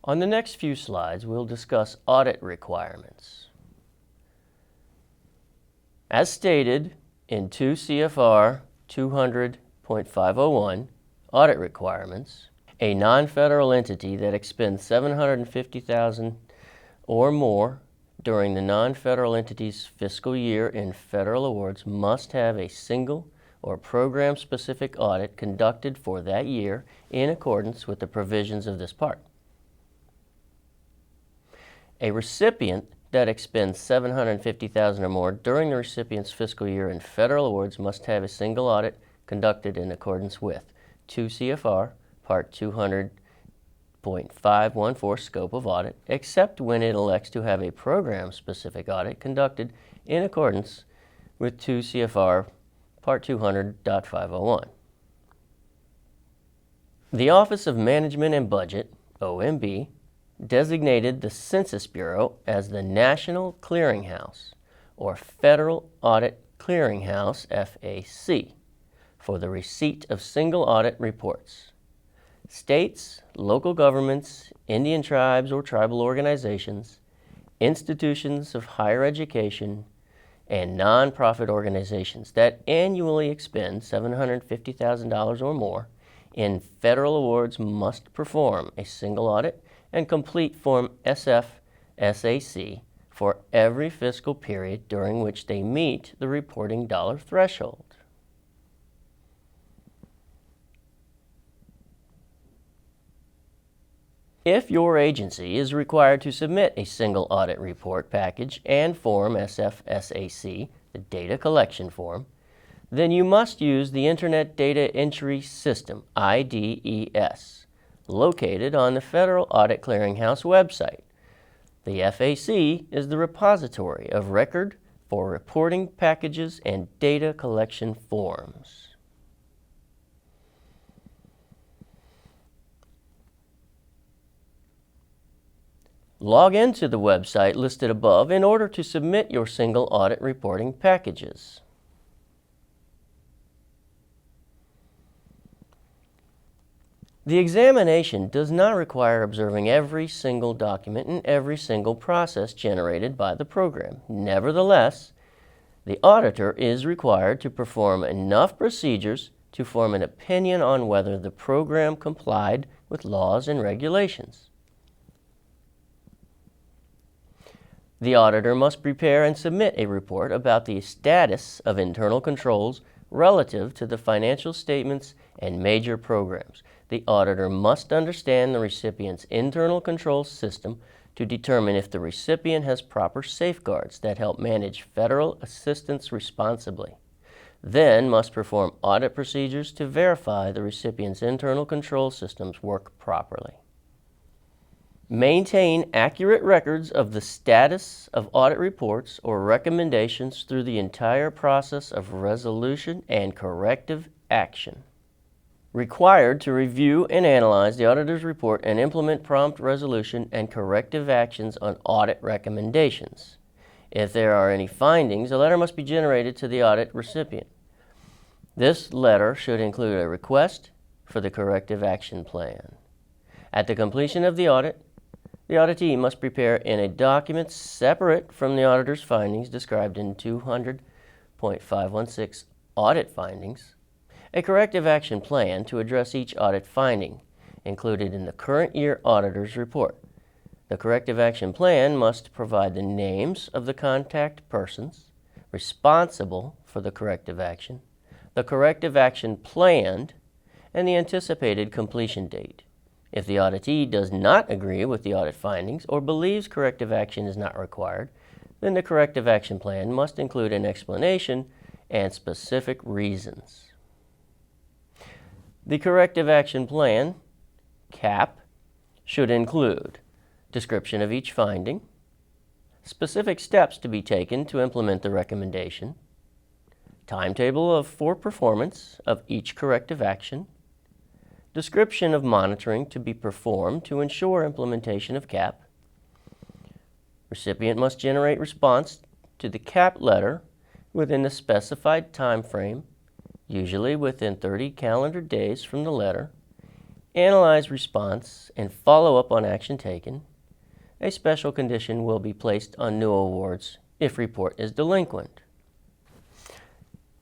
On the next few slides, we'll discuss audit requirements. As stated in 2 CFR 200.501, audit requirements, a non-federal entity that expends $750,000 or more during the non-federal entity's fiscal year in federal awards must have a single or program-specific audit conducted for that year in accordance with the provisions of this part. A recipient that expends $750,000 or more during the recipient's fiscal year in federal awards must have a single audit conducted in accordance with 2 CFR Part 200.514 Scope of Audit, except when it elects to have a program-specific audit conducted in accordance with 2 CFR Part 200.501. The Office of Management and Budget, OMB, designated the Census Bureau as the National Clearinghouse, or Federal Audit Clearinghouse, FAC, for the receipt of single audit reports. States, local governments, Indian tribes or tribal organizations, institutions of higher education, and nonprofit organizations that annually expend $750,000 or more in federal awards must perform a single audit and complete Form SF-SAC for every fiscal period during which they meet the reporting dollar threshold. If your agency is required to submit a single audit report package and Form SF-SAC, the data collection form, then you must use the Internet Data Entry System, IDES, located on the Federal Audit Clearinghouse website. The FAC is the repository of record for reporting packages and data collection forms. Log into the website listed above in order to submit your single audit reporting packages. The examination does not require observing every single document and every single process generated by the program. Nevertheless, the auditor is required to perform enough procedures to form an opinion on whether the program complied with laws and regulations. The auditor must prepare and submit a report about the status of internal controls relative to the financial statements and major programs. The auditor must understand the recipient's internal control system to determine if the recipient has proper safeguards that help manage federal assistance responsibly. Then must perform audit procedures to verify the recipient's internal control systems work properly. Maintain accurate records of the status of audit reports or recommendations through the entire process of resolution and corrective action. Required to review and analyze the auditor's report and implement prompt resolution and corrective actions on audit recommendations. If there are any findings, a letter must be generated to the audit recipient. This letter should include a request for the corrective action plan. At the completion of the auditee must prepare in a document separate from the auditor's findings described in 200.516 Audit Findings, a corrective action plan to address each audit finding included in the current year auditor's report. The corrective action plan must provide the names of the contact persons responsible for the corrective action planned, and the anticipated completion date. If the auditee does not agree with the audit findings or believes corrective action is not required, then the corrective action plan must include an explanation and specific reasons. The corrective action plan, CAP, should include description of each finding, specific steps to be taken to implement the recommendation, timetable for performance of each corrective action, description of monitoring to be performed to ensure implementation of CAP. Recipient must generate response to the CAP letter within the specified time frame, usually within 30 calendar days from the letter, analyze response, and follow up on action taken, a special condition will be placed on new awards if report is delinquent.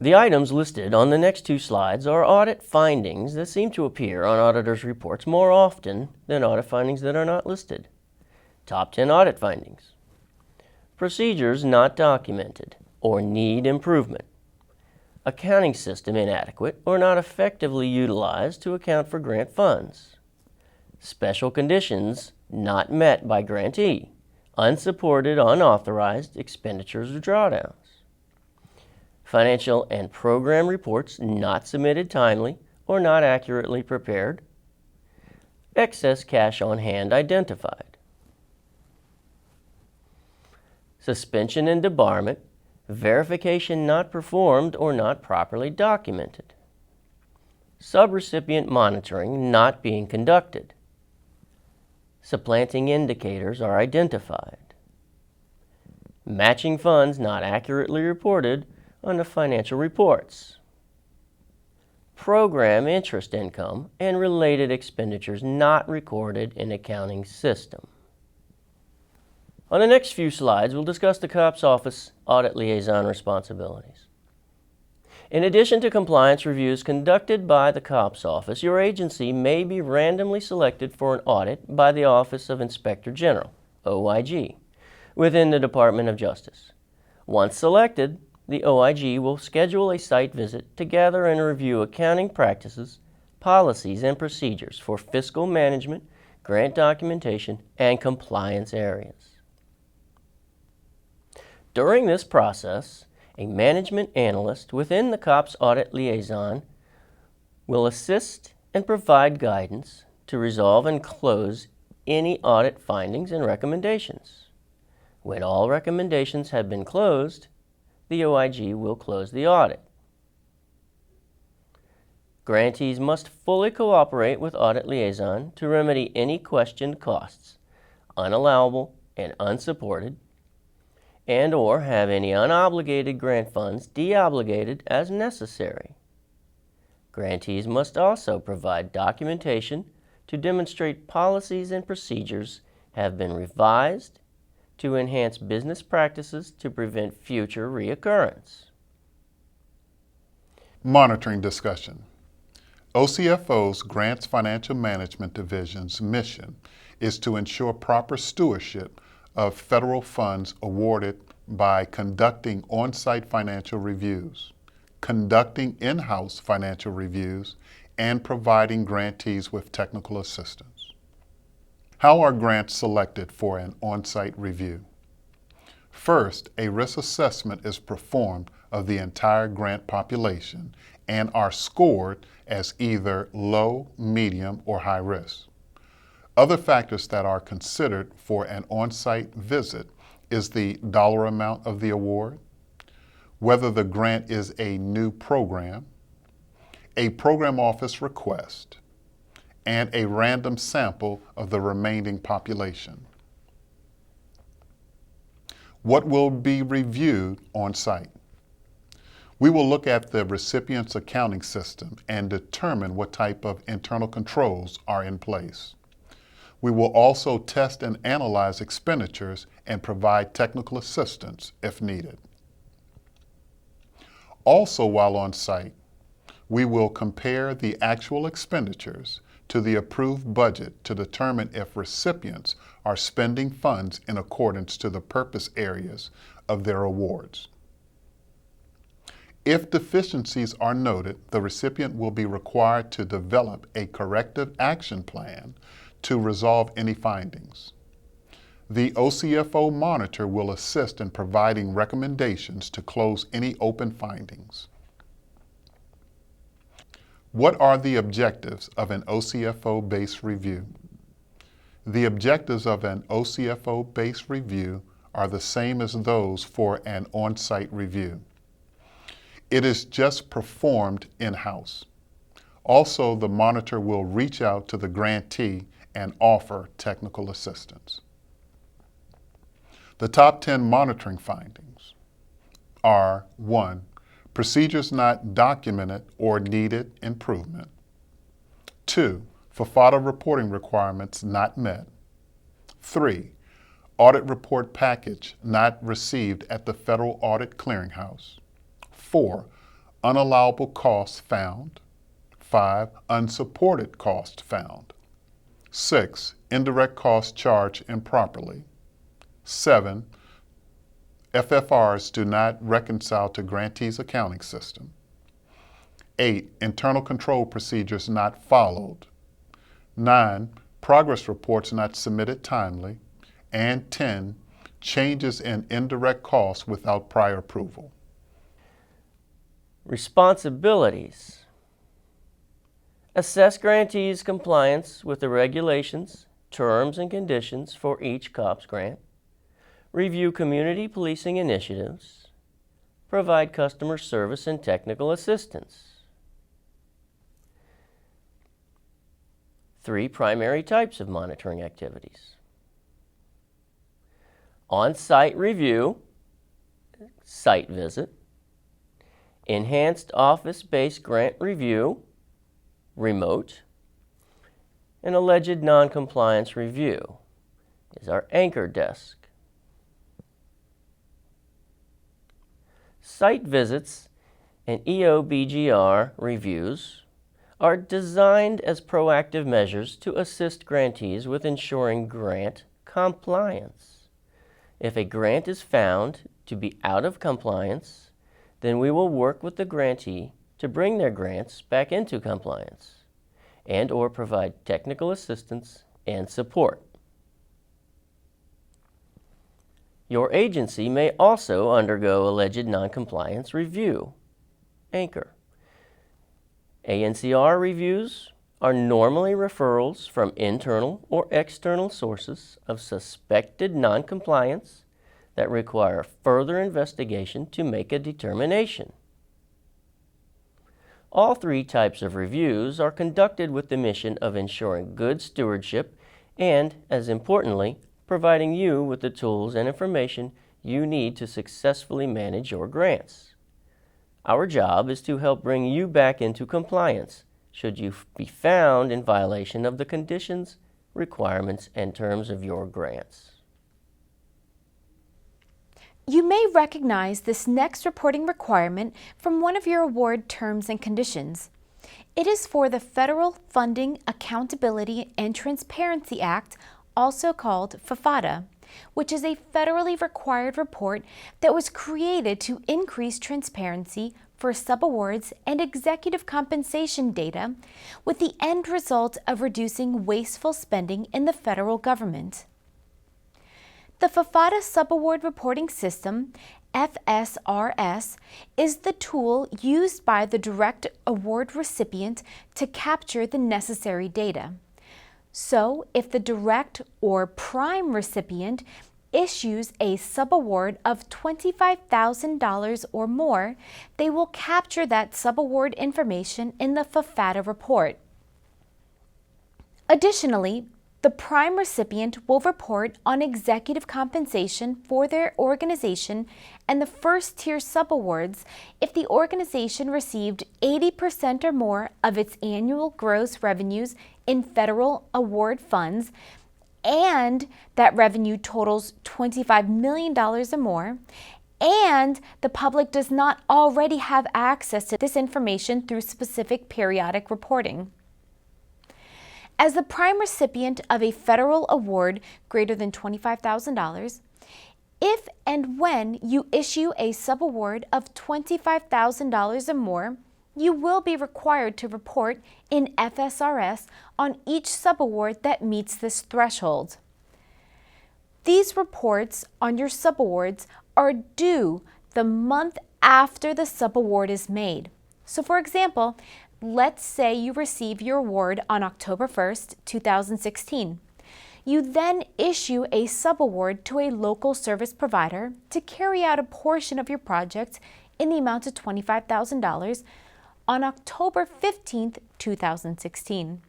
The items listed on the next two slides are audit findings that seem to appear on auditors' reports more often than audit findings that are not listed. Top 10 audit findings. Procedures not documented or need improvement. Accounting system inadequate or not effectively utilized to account for grant funds. Special conditions not met by grantee. Unsupported, unauthorized expenditures or drawdowns. Financial and program reports not submitted timely or not accurately prepared. Excess cash on hand identified. Suspension and debarment, verification not performed or not properly documented. Subrecipient monitoring not being conducted. Supplanting indicators are identified. Matching funds not accurately reported on the financial reports. Program interest income and related expenditures not recorded in accounting system. On the next few slides, we'll discuss the COPS Office Audit Liaison responsibilities. In addition to compliance reviews conducted by the COPS Office, your agency may be randomly selected for an audit by the Office of Inspector General, OIG, within the Department of Justice. Once selected, the OIG will schedule a site visit to gather and review accounting practices, policies, and procedures for fiscal management, grant documentation, and compliance areas. During this process, a management analyst within the COPS Audit Liaison will assist and provide guidance to resolve and close any audit findings and recommendations. When all recommendations have been closed, the OIG will close the audit. Grantees must fully cooperate with Audit Liaison to remedy any questioned costs, unallowable and unsupported, and or have any unobligated grant funds deobligated as necessary. Grantees must also provide documentation to demonstrate policies and procedures have been revised to enhance business practices to prevent future reoccurrence. Monitoring discussion. OCFO's Grants Financial Management Division's mission is to ensure proper stewardship of federal funds awarded by conducting on-site financial reviews, conducting in-house financial reviews, and providing grantees with technical assistance. How are grants selected for an on-site review? First, a risk assessment is performed of the entire grant population and are scored as either low, medium, or high risk. Other factors that are considered for an on-site visit is the dollar amount of the award, whether the grant is a new program, a program office request, and a random sample of the remaining population. What will be reviewed on site? We will look at the recipient's accounting system and determine what type of internal controls are in place. We will also test and analyze expenditures and provide technical assistance if needed. Also, while on site, we will compare the actual expenditures to the approved budget to determine if recipients are spending funds in accordance to the purpose areas of their awards. If deficiencies are noted, the recipient will be required to develop a corrective action plan to resolve any findings. The OCFO monitor will assist in providing recommendations to close any open findings. What are the objectives of an OCFO-based review? The objectives of an OCFO-based review are the same as those for an on-site review. It is just performed in-house. Also, the monitor will reach out to the grantee and offer technical assistance. The top 10 monitoring findings are: 1. Procedures not documented or needed improvement. 2. FFATA reporting requirements not met. 3. Audit report package not received at the Federal Audit Clearinghouse. 4. Unallowable costs found. 5. Unsupported costs found. 6. Indirect costs charged improperly. 7. FFRs do not reconcile to grantee's accounting system. 8. Internal control procedures not followed. 9. Progress reports not submitted timely. And 10. Changes in indirect costs without prior approval. Responsibilities. Assess grantees' compliance with the regulations, terms, and conditions for each COPS grant. Review community policing initiatives. Provide customer service and technical assistance. 3 primary types of monitoring activities. On-site review, site visit. Enhanced office-based grant review, remote. An alleged non-compliance review is our anchor desk. Site visits and EOBGR reviews are designed as proactive measures to assist grantees with ensuring grant compliance. If a grant is found to be out of compliance, then we will work with the grantee to bring their grants back into compliance and/or provide technical assistance and support. Your agency may also undergo alleged noncompliance review, anchor. ANCR reviews are normally referrals from internal or external sources of suspected noncompliance that require further investigation to make a determination. All 3 types of reviews are conducted with the mission of ensuring good stewardship and, as importantly, providing you with the tools and information you need to successfully manage your grants. Our job is to help bring you back into compliance should you be found in violation of the conditions, requirements, and terms of your grants. You may recognize this next reporting requirement from one of your award terms and conditions. It is for the Federal Funding, Accountability, and Transparency Act, also called FFATA, which is a federally required report that was created to increase transparency for subawards and executive compensation data with the end result of reducing wasteful spending in the federal government. The FFATA Subaward Reporting System, FSRS, is the tool used by the direct award recipient to capture the necessary data. So, if the direct or prime recipient issues a subaward of $25,000 or more, they will capture that subaward information in the FFATA report. Additionally, the prime recipient will report on executive compensation for their organization and the first-tier subawards if the organization received 80% or more of its annual gross revenues in federal award funds and that revenue totals $25 million or more, and the public does not already have access to this information through specific periodic reporting. As the prime recipient of a federal award greater than $25,000, if and when you issue a subaward of $25,000 or more, you will be required to report in FSRS on each subaward that meets this threshold. These reports on your subawards are due the month after the subaward is made. So for example, let's say you receive your award on October 1st, 2016. You then issue a subaward to a local service provider to carry out a portion of your project in the amount of $25,000 on October 15th, 2016.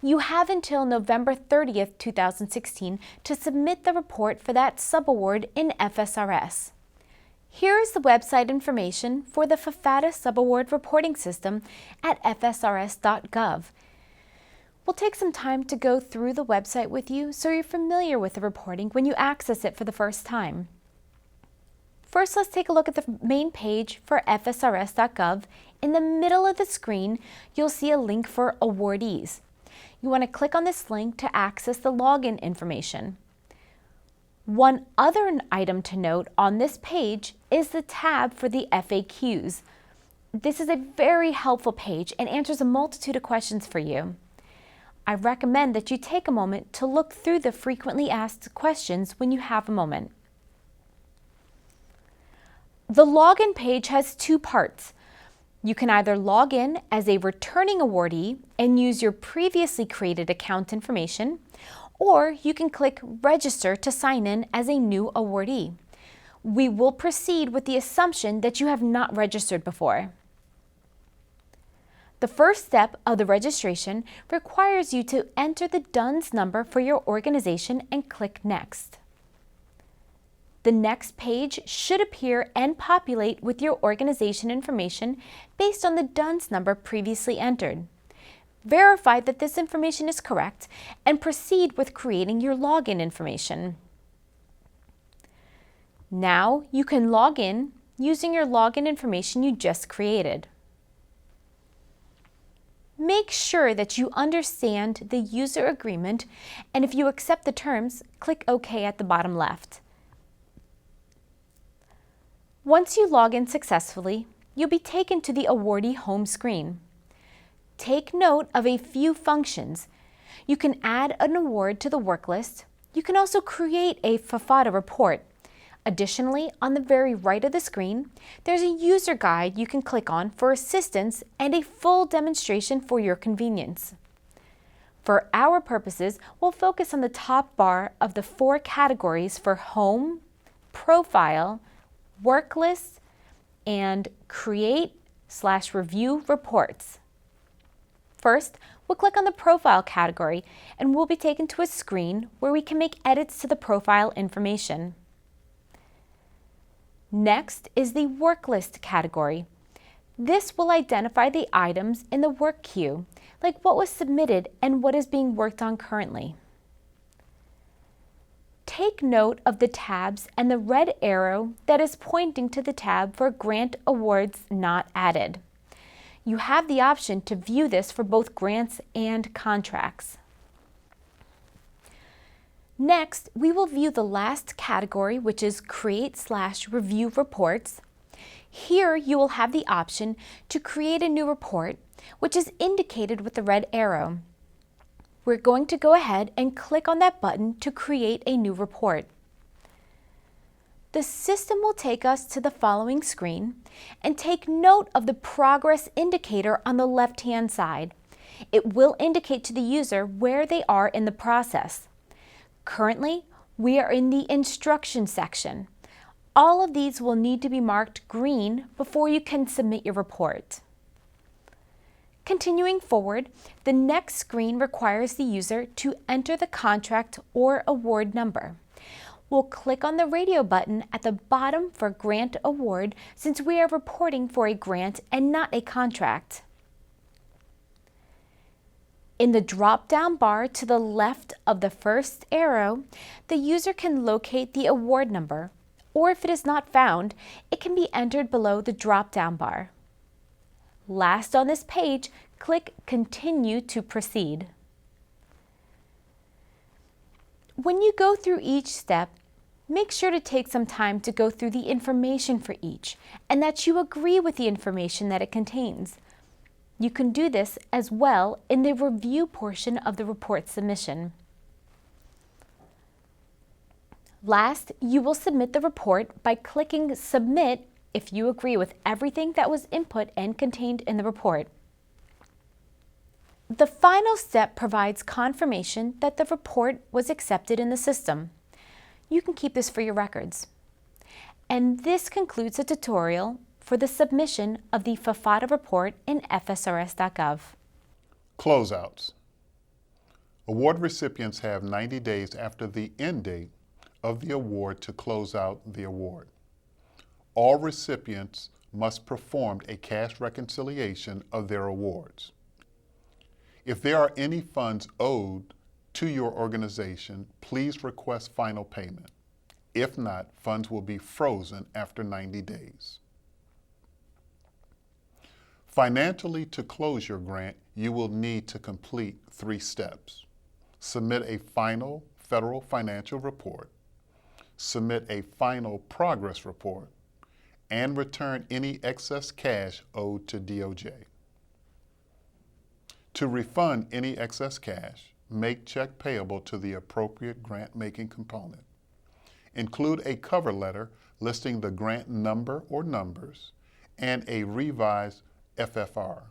You have until November 30th, 2016 to submit the report for that subaward in FSRS. Here is the website information for the FFATA Subaward Reporting System at fsrs.gov. We'll take some time to go through the website with you so you're familiar with the reporting when you access it for the first time. First, let's take a look at the main page for FSRS.gov. In the middle of the screen, you'll see a link for awardees. You want to click on this link to access the login information. One other item to note on this page is the tab for the FAQs. This is a very helpful page and answers a multitude of questions for you. I recommend that you take a moment to look through the frequently asked questions when you have a moment. The login page has two parts. You can either log in as a returning awardee and use your previously created account information, or you can click Register to sign in as a new awardee. We will proceed with the assumption that you have not registered before. The first step of the registration requires you to enter the DUNS number for your organization and click Next. The next page should appear and populate with your organization information based on the DUNS number previously entered. Verify that this information is correct and proceed with creating your login information. Now you can log in using your login information you just created. Make sure that you understand the user agreement, and if you accept the terms, click OK at the bottom left. Once you log in successfully, you'll be taken to the awardee home screen. Take note of a few functions. You can add an award to the work list. You can also create a FFATA report. Additionally, on the very right of the screen, there's a user guide you can click on for assistance and a full demonstration for your convenience. For our purposes, we'll focus on the top bar of the 4 categories for Home, Profile, Work List, and Create/Review Reports. First, we'll click on the Profile category and we'll be taken to a screen where we can make edits to the profile information. Next is the Work List category. This will identify the items in the work queue, like what was submitted and what is being worked on currently. Take note of the tabs and the red arrow that is pointing to the tab for grant awards not added. You have the option to view this for both grants and contracts. Next, we will view the last category, which is Create/Review Reports. Here you will have the option to create a new report, which is indicated with the red arrow. We're going to go ahead and click on that button to create a new report. The system will take us to the following screen and take note of the progress indicator on the left-hand side. It will indicate to the user where they are in the process. Currently, we are in the instruction section. All of these will need to be marked green before you can submit your report. Continuing forward, the next screen requires the user to enter the contract or award number. We'll click on the radio button at the bottom for Grant Award since we are reporting for a grant and not a contract. In the drop-down bar to the left of the first arrow, the user can locate the award number, or if it is not found, it can be entered below the drop-down bar. Last on this page, click Continue to proceed. When you go through each step, make sure to take some time to go through the information for each and that you agree with the information that it contains. You can do this as well in the review portion of the report submission. Last, you will submit the report by clicking Submit if you agree with everything that was input and contained in the report. The final step provides confirmation that the report was accepted in the system. You can keep this for your records. And this concludes the tutorial for the submission of the FFATA report in FSRS.gov. Closeouts. Award recipients have 90 days after the end date of the award to close out the award. All recipients must perform a cash reconciliation of their awards. If there are any funds owed to your organization, please request final payment. If not, funds will be frozen after 90 days. Financially, to close your grant, you will need to complete 3 steps. Submit a final federal financial report, submit a final progress report, and return any excess cash owed to DOJ. To refund any excess cash, make check payable to the appropriate grant-making component. Include a cover letter listing the grant number or numbers and a revised FFR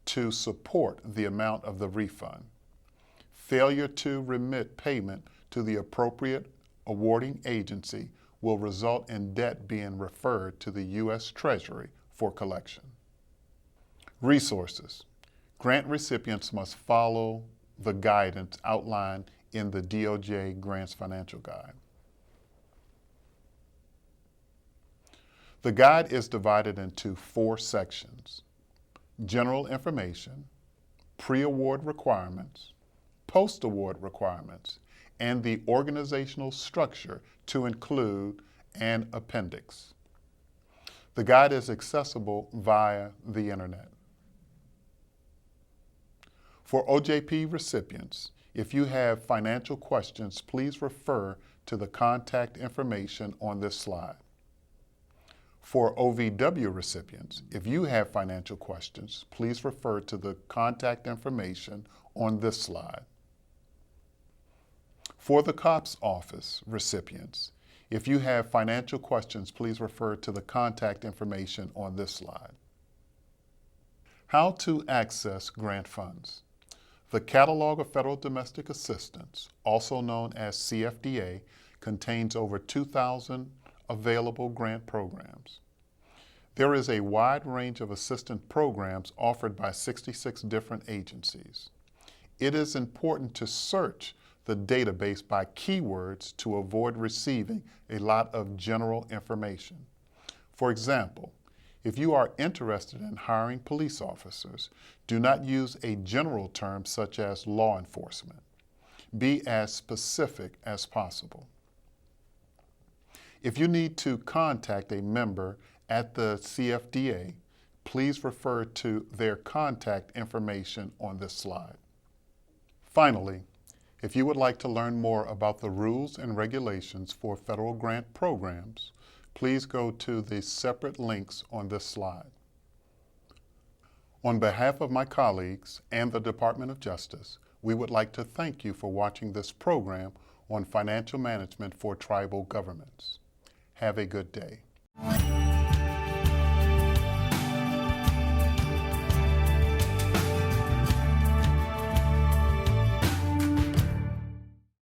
to support the amount of the refund. Failure to remit payment to the appropriate awarding agency will result in debt being referred to the U.S. Treasury for collection. Resources. Grant recipients must follow the guidance outlined in the DOJ Grants Financial Guide. The guide is divided into 4 sections: general information, pre-award requirements, post-award requirements, and the organizational structure to include an appendix. The guide is accessible via the internet. For OJP recipients, if you have financial questions, please refer to the contact information on this slide. For OVW recipients, if you have financial questions, please refer to the contact information on this slide. For the COPS office recipients, if you have financial questions, please refer to the contact information on this slide. How to access grant funds. The Catalog of Federal Domestic Assistance, also known as CFDA, contains over 2,000 available grant programs. There is a wide range of assistance programs offered by 66 different agencies. It is important to search the database by keywords to avoid receiving a lot of general information. For example, if you are interested in hiring police officers, do not use a general term such as law enforcement. Be as specific as possible. If you need to contact a member at the CFDA, please refer to their contact information on this slide. Finally, if you would like to learn more about the rules and regulations for federal grant programs, please go to the separate links on this slide. On behalf of my colleagues and the Department of Justice, we would like to thank you for watching this program on financial management for tribal governments. Have a good day.